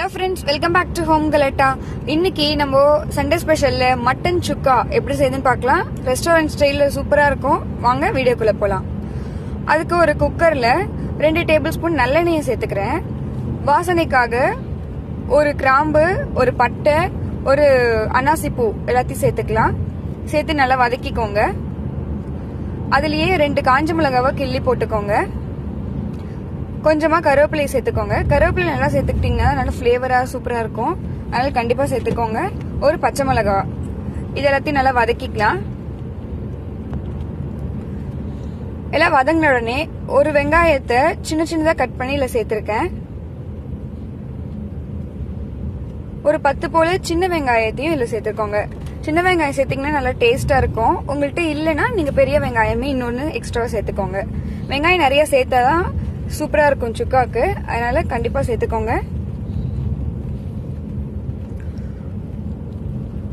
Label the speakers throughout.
Speaker 1: Hello friends, welcome back to Home Galata. இன்னைக்கு நம்ம Sunday ஸ்பெஷல்ல mutton சுக்கா எப்படி செய்யுதுன்னு பார்க்கலாம். ரெஸ்டாரண்ட் ஸ்டைல்ல சூப்பரா இருக்கும். வாங்க வீடியோக்குள்ள போலாம். அதுக்கு ஒரு குக்கர்ல 2 டேபிள் ஸ்பூன் நல்லெண்ணெயை சேர்த்துக்கிறேன். வாசனைக்காக ஒரு கிராம்பு, ஒரு பட்டை, ஒரு அன்னாசி பூ எல்லாத்தையும் சேர்த்துக்கலாம். சேர்த்து நல்லா வதக்கிக்கோங்க. அதுலயே 2 காஞ்ச மிளகாவை கிள்ளி போட்டுக்கோங்க. கொஞ்சமா கருவேப்பிலை சேர்த்துக்கோங்க. கருவேப்பிலை நல்லா சேர்த்துக்கிட்டீங்கன்னா நல்ல ஃபிளேவரா சூப்பரா இருக்கும். அதனால கண்டிப்பா சேர்த்துக்கோங்க. ஒரு பச்சை மிளகா, இது எல்லாத்தையும் நல்லா வதக்கிக்கலாம். எல்லாம் வதங்கின உடனே ஒரு வெங்காயத்தை சின்ன சின்னதா கட் பண்ணி இதுல சேர்த்திருக்கேன். ஒரு 10 போல சின்ன வெங்காயத்தையும் இதுல சேர்த்துக்கோங்க. சின்ன வெங்காயம் சேர்த்தீங்கன்னா நல்லா டேஸ்டா இருக்கும். உங்கள்கிட்ட இல்லைன்னா நீங்க பெரிய வெங்காயமே இன்னொன்னு எக்ஸ்ட்ரா சேர்த்துக்கோங்க. வெங்காயம் நிறைய சேர்த்தாதான் சூப்பரா இருக்கும் சுக்காக்கு, அதனால கண்டிப்பா சேர்த்துக்கோங்க.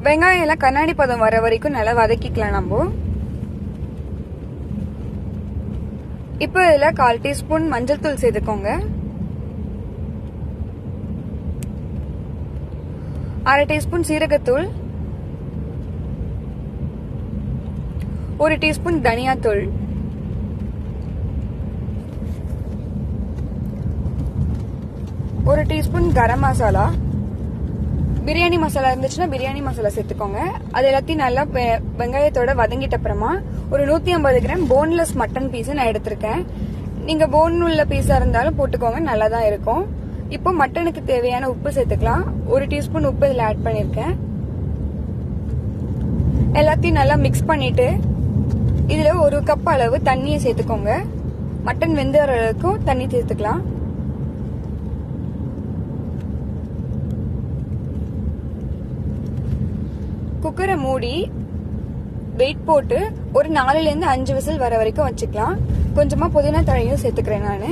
Speaker 1: வெங்காயம் எல்லாம் கண்ணாடி பதம் வர வரைக்கும் நல்லா வதக்கிக்கலாம். நம்ம இப்போ இதுல 1/4 டீஸ்பூன் மஞ்சள் தூள் சேர்த்துக்கோங்க. 1/2 டீஸ்பூன் சீரகத்தூள், 1 டீஸ்பூன் தனியாத்தூள், 1 டீஸ்பூன் கரம் மசாலா. பிரியாணி மசாலா இருந்துச்சுன்னா பிரியாணி மசாலா சேர்த்துக்கோங்க. அது எல்லாத்தையும் நல்லா வெங்காயத்தோட வதங்கிட்ட அப்புறமா ஒரு 150 கிராம் போன்லெஸ் மட்டன் பீஸ் நான் எடுத்திருக்கேன். நீங்க போன் உள்ள பீஸா இருந்தாலும் போட்டுக்கோங்க, நல்லா தான் இருக்கும். இப்போ மட்டனுக்கு தேவையான உப்பு சேர்த்துக்கலாம். 1 டீஸ்பூன் உப்பு இதுல ஆட் பண்ணிருக்கேன். எல்லாத்தையும் நல்லா மிக்ஸ் பண்ணிட்டு இதுல 1 கப் அளவு தண்ணியை சேர்த்துக்கோங்க. மட்டன் வெந்த அளவுக்கும் தண்ணி சேர்த்துக்கலாம். குக்கரை மூடி வெயிட் போட்டு ஒரு 4 ல இருந்து 5 விசில் வர வரைக்கும் வச்சுக்கலாம். கொஞ்சமா புதினா தழையும் சேர்த்துக்கிறேன் நானு.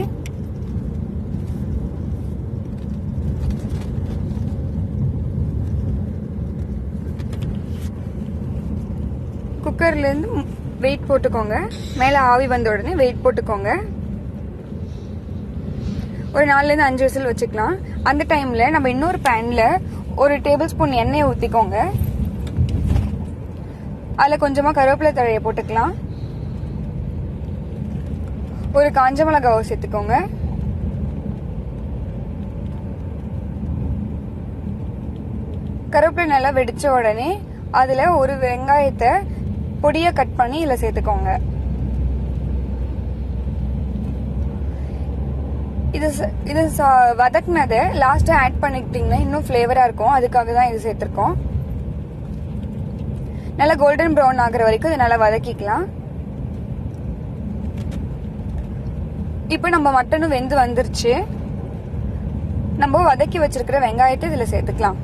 Speaker 1: குக்கர்ல இருந்து வெயிட் போட்டுக்கோங்க. மேல ஆவி வந்த உடனே வெயிட் போட்டுக்கோங்க. ஒரு 4 ல இருந்து 5 விசில் வச்சுக்கலாம். அந்த டைம்ல நம்ம இன்னொரு பேன்ல 1 டேபிள் ஸ்பூன் எண்ணெய் ஊத்திக்கோங்க. அதுல கொஞ்சமா கருவேப்பிலை தழையை போட்டுக்கலாம். ஒரு காஞ்ச மிளகாவை சேர்த்துக்கோங்க. கருவேப்பிலை நல்லா வெடிச்ச உடனே அதுல ஒரு வெங்காயத்தை பொடியா கட் பண்ணி இதுல சேர்த்துக்கோங்க. இது வதக்குனதை லாஸ்டா ஆட் பண்ணிக்கிட்டீங்கன்னா இன்னும் ஃபிளேவரா இருக்கும். அதுக்காக தான் இது சேர்த்திருக்கோம். நல்லா கோல்டன் ப்ரௌன் ஆகுற வரைக்கும் இதை நல்லா வதக்கிக்கலாம். இப்போ நம்ம மட்டனும் வெந்து வந்துருச்சு. நம்ம வதக்கி வச்சிருக்கிற வெங்காயத்தை இதுல சேர்த்துக்கலாம்.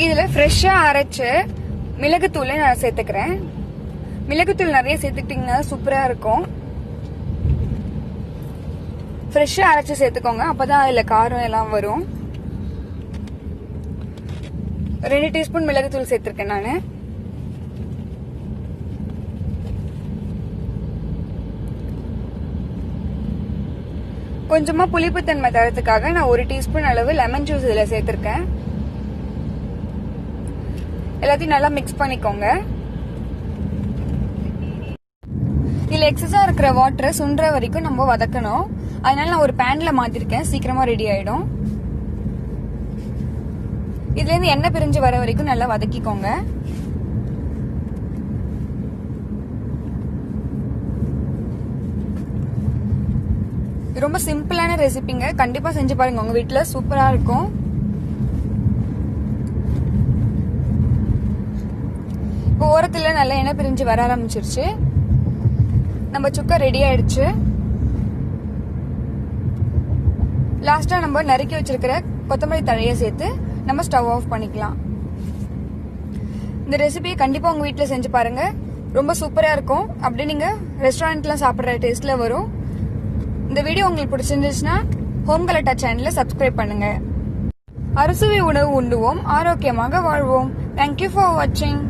Speaker 1: இதுல ஃப்ரெஷ்ஷா அரைச்ச மிளகுத்தூளை நான் சேர்த்துக்கிறேன். மிளகுத்தூள் நிறைய சேர்த்துக்கிட்டீங்கன்னா சூப்பரா இருக்கும். ஃப்ரெஷ்ஷா அரைச்சு சேர்த்துக்கோங்க, அப்பதான் அதுல காரம் எல்லாம் வரும். 2 டீஸ்பூன் மிளகுத்தூள் சேர்த்திருக்கேன் நானு. கொஞ்சமா புளிப்புத்தன்மை தரத்துக்காக நான் 1 டீஸ்பூன் அளவு லெமன் ஜூஸ் இதுல சேர்த்திருக்கேன். எல்லாத்தையும் நல்லா மிக்ஸ் பண்ணிக்கோங்க. இதுல எக்ஸஸா இருக்கிற வாட்டரை சுண்டுற வரைக்கும் நம்ம வதக்கணும். அதனால நான் ஒரு பேன்ல மாத்திருக்கேன், சீக்கிரமா ரெடி ஆயிடும். இதுல இருந்து எண்ணெய் பிரிஞ்சு வர வரைக்கும் நல்லா வதக்கிக்கோங்க. ரொம்ப சிம்பிளான ரெசிபிங்க, கண்டிப்பா செஞ்சு பாருங்க, உங்க வீட்டுல சூப்பரா இருக்கும். இப்போ ஓரத்துல நல்லா எண்ணெய் பிரிஞ்சு வர ஆரம்பிச்சிருச்சு. நம்ம சுக்கா ரெடி ஆயிடுச்சு. லாஸ்டா நம்ம நறுக்கி வச்சிருக்கிற கொத்தமல்லி தழையை சேர்த்து நம்ம ஸ்டவ் ஆஃப் பண்ணிக்கலாம். இந்த ரெசிபியை கண்டிப்பா உங்க வீட்டுல செஞ்சு பாருங்க, ரொம்ப சூப்பரா இருக்கும். அப்படி நீங்க ரெஸ்டாரண்ட்ல சாப்பிடுற டேஸ்ட்ல வரும். இந்த வீடியோ உங்களுக்கு பிடிச்சிருந்துச்சுன்னா ஹோம் கலட்டா சேனலை சப்ஸ்கிரைப் பண்ணுங்க. அறுசுவை உணவு உண்டுவோம், ஆரோக்கியமாக வாழ்வோம். தேங்க்யூ ஃபார் வாட்சிங்.